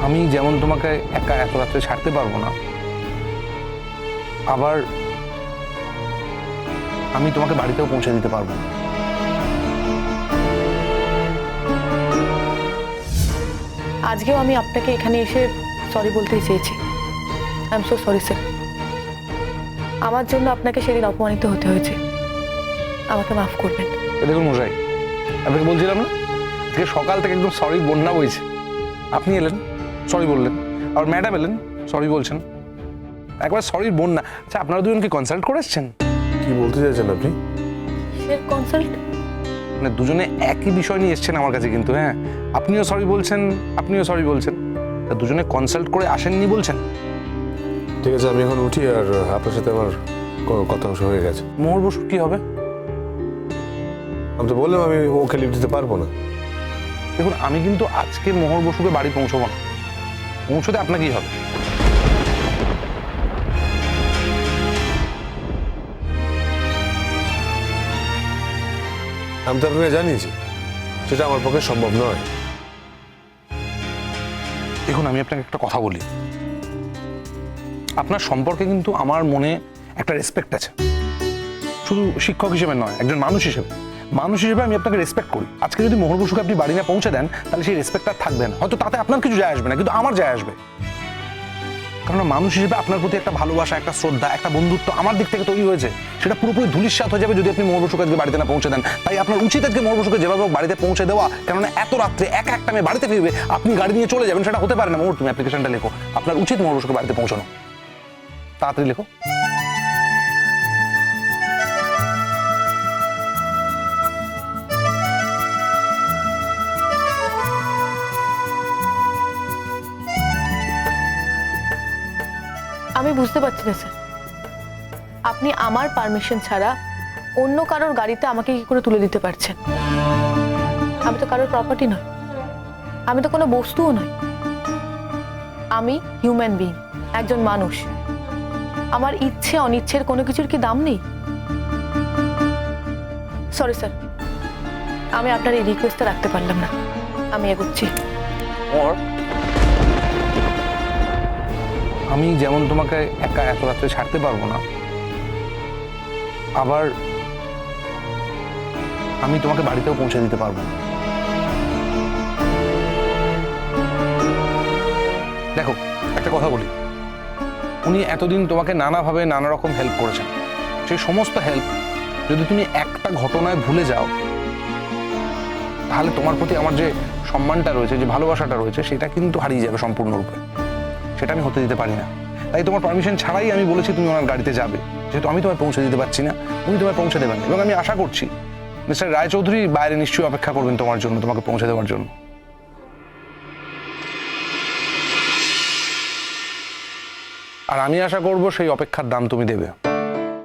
আমি যেমন তোমাকে একা এত রাত্রে ছাড়তে পারবো না, আবার আমি তোমাকে বাড়িতেও পৌঁছে দিতে পারবো না। আজকেও আমি আপনাকে এখানে এসে সরি বলতেই চেয়েছি। I am so sorry sir. আমার জন্য আপনাকে সেদিন অপমানিত হতে হয়েছে, আমাকে মাফ করবেন। দেখুন মশাই, আপনাকে বলছিলাম না আজকে সকাল থেকে একদম সরি বন্যা বইছে। আপনি এলেন, সরি বললেন, আর ম্যাডাম এলেন, সরি বলছেন, একবার সরির বন্যা। আচ্ছা, আপনারা দুজন কি কনসাল্ট করে এসছেন? কি বলতে চাইছেন আপনি? স্যার কনসাল্ট মানে দুজনে একই বিষয় নিয়ে এসছেন আমার কাছে, কিন্তু হ্যাঁ, আপনিও সরি বলছেন, আপনিও সরি বলছেন, তা দুজনে কনসাল্ট করে আসেননি বলছেন। ঠিক আছে, আমি এখন উঠি, আর আপনার সাথে আমার কথা হয়ে গেছে। মোহর বসুর কি হবে? আমি তো বললাম আমি ওকে লিভ দিতে পারবো না। দেখুন, আমি কিন্তু আজকে মোহর বসুকে বাড়ি পৌঁছবো না, পৌঁছতে আপনাকেই হবে। আমি তো আপনাকে জানিয়েছি সেটা আমার পক্ষে সম্ভব নয়। দেখুন, আমি আপনাকে একটা কথা বলি, আপনার সম্পর্কে কিন্তু আমার মনে একটা রেসপেক্ট আছে, শুধু শিক্ষক হিসেবে নয়, একজন মানুষ হিসেবে। মানুষ হিসেবে আমি আপনাকে রেসপেক্ট করি। আজকে যদি মোহর বসুকে আপনি বাড়ি না পৌঁছে দেন, তাহলে সেই রেসপেক্টটা থাকবে না। হয়তো তাতে আপনার কিছু যায় আসবে না, কিন্তু আমার যায় আসবে। কারণ মানুষ হিসেবে আপনার প্রতি একটা ভালোবাসা, একটা শ্রদ্ধা, একটা বন্ধুত্ব আমার দিক থেকে তৈরি হয়েছে, সেটা পুরোপুরি ধূলিসাৎ হয়ে যাবে যদি আপনি মোহর বসুকে আজকে বাড়িতে না পৌঁছে দেন। তাই আপনার উচিত আজকে মোহর বসুকে যেভাবে হোক বাড়িতে পৌঁছে দেওয়া। কেননা এত রাত্রে একা একটা মেয়ে বাড়িতে ফিরবে, আপনি গাড়ি নিয়ে চলে যাবেন, সেটা হতে পারে না। মোহর, তুমি অ্যাপ্লিকেশনটা লেখো, আপনার উচিত মোহর বসুকে বাড়িতে পৌঁছানো। তাড়াতাড়ি লেখো। আমি বুঝতে পারছি না স্যার, আপনি আমার পারমিশন ছাড়া অন্য কারোর গাড়িতে আমাকে কি করে তুলে দিতে পারছেন? আমি তো কারোর প্রপার্টি নয়, আমি তো কোনো বস্তুও নই। আমি হিউম্যান বিইং, একজন মানুষ। আমার ইচ্ছে অনিচ্ছের কোনো কিছুর কি দাম নেই? সরি স্যার, আমি আপনার এই রিকোয়েস্টটা রাখতে পারলাম না, আমি এগোচ্ছি। মোহর, আমি যেমন তোমাকে একা এত রাত্রে ছাড়তে পারবো না, আবার আমি তোমাকে বাড়িতেও পৌঁছে দিতে পারবো না। দেখো, একটা কথা বলি, উনি এতদিন তোমাকে নানাভাবে নানা রকম হেল্প করেছেন। সেই সমস্ত হেল্প যদি তুমি একটা ঘটনায় ভুলে যাও, তাহলে তোমার প্রতি আমার যে সম্মানটা রয়েছে, যে ভালোবাসাটা রয়েছে, সেটা কিন্তু হারিয়ে যাবে সম্পূর্ণরূপে। সেটা আমি হতে দিতে পারি না। তাই তোমার পারমিশন ছাড়াই আমি বলেছি তুমি ওনার গাড়িতে যাবে, যেহেতু আমি তোমায় পৌঁছে দিতে পারছি না, উনি তোমায় পৌঁছে দেবেন। এবং আমি আশা করছি মিস্টার রায়চৌধুরী বাইরে নিশ্চয়ই অপেক্ষা করবেন তোমার জন্য, তোমাকে পৌঁছে দেওয়ার জন্য। আর আমি আশা করব সেই অপেক্ষার দাম তুমি দেবে।